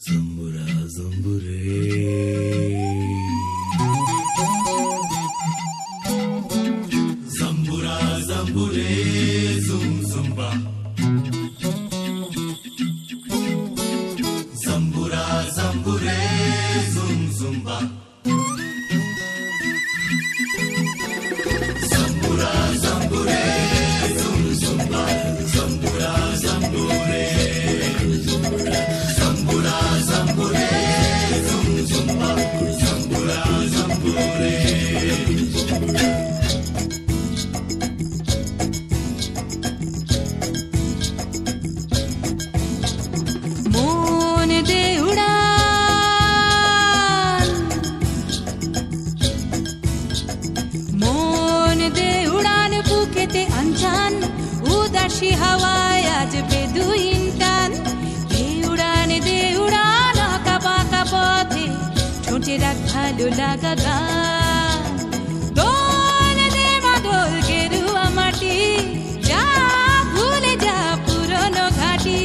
Zambura zambure, zambura zambure, zum zumba. Zambura zambure, zum zumba. Zambura zambure, zum zumba. Zambura zambure. Zambura zambure, zum zumba. Zambura zambure. মন দে উড়ান, মন দে উড়ান, বুকেতে আনচান, উদাসী হাওয়ায় আজ বেদুইন টান। দে উড়ান, আঁকা বাঁকা পথে ঠোঁটে রাখ ভালো লাগা গান। দোল দে মাদল গেরুয়া মাটি, যা ভুলে যা পুরনো ঘাটি।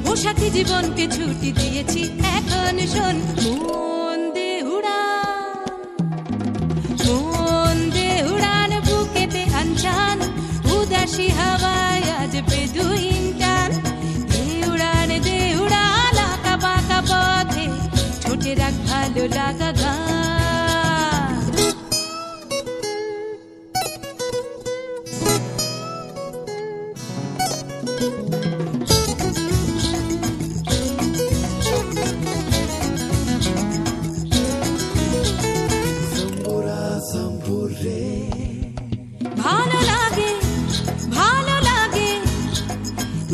পোশাকি জীবনকে ছুটি দিয়েছি, এখন শোন। মন দে উড়ান, মন দে উড়ান, বুকেতে আনচান, উদাসী হাওয়ায় আজ বেদুইন টান। দে উড়ান, আঁকা বাঁকা পথে ঠোঁটে রাখ ভালো লাগা গান। ভালো লাগে, ভালো লাগে,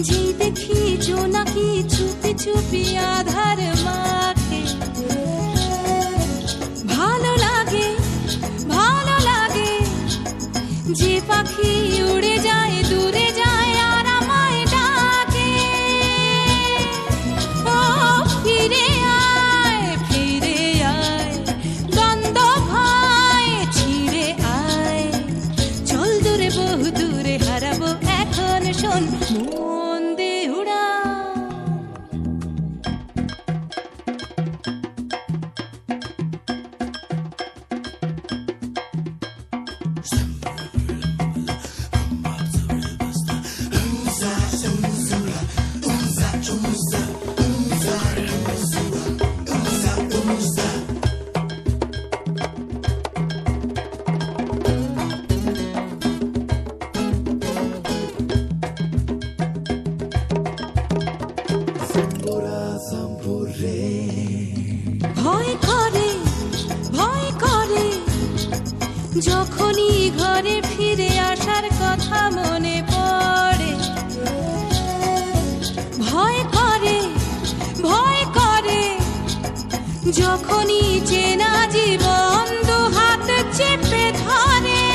যে দেখি জোনাকি চুপি চুপি আধার মাঠে। ভালো লাগে, ভালো লাগে, যে পাখি উড়ে যায় দূরে যায় আর আমায় ডাকে। ও ফিরে আয়, ফিরে আয়, দ্বন্দ্ব ভয় ছিঁড়ে আয়। চল দূরে, বহু দূরে হারাবো এখন শোন। মন দে উড়ান, ভয় করে, ভয় করে, যখনই ঘরে ফিরে আসার কথা মনে পড়ে। ভয় করে, ভয় করে, যখনই চেনা জীবন দু হাত চেপে ধরে।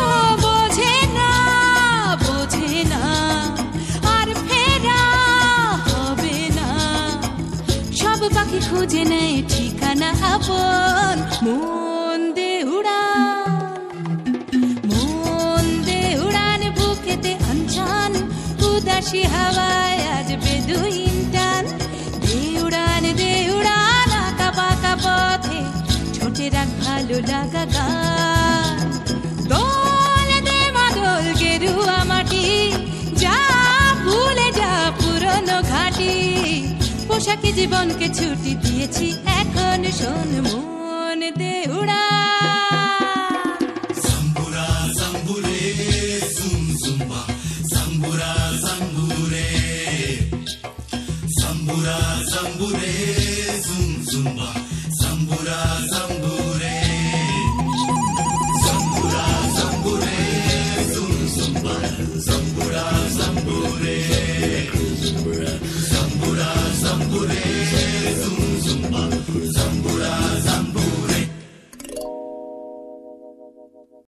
ও বোঝে না, বোঝে না, আর ফেরা হবে না। সব পাখি খুঁজে নেয় ঠিকানা আপন। মন দে উড়ান, মন দে উড়ান, বুকেতে আনচান, উদাসী হাওয়ায় আজ বেদুইন টান। দে উড়ান, আঁকা বাঁকা পথে ঠোঁটে রাখ ভালো লাগা গান। দোল দে মাদল গেরুয়া মাটি, যা ভুলে যা পুরনো ঘাটি। পোশাকি জীবনকে ছুটি দিয়েছি, এখন শোন। মন দে উড়ান, Zambura zambure, zum zumba. Zambura zambure, zambura zambure, zum zumba.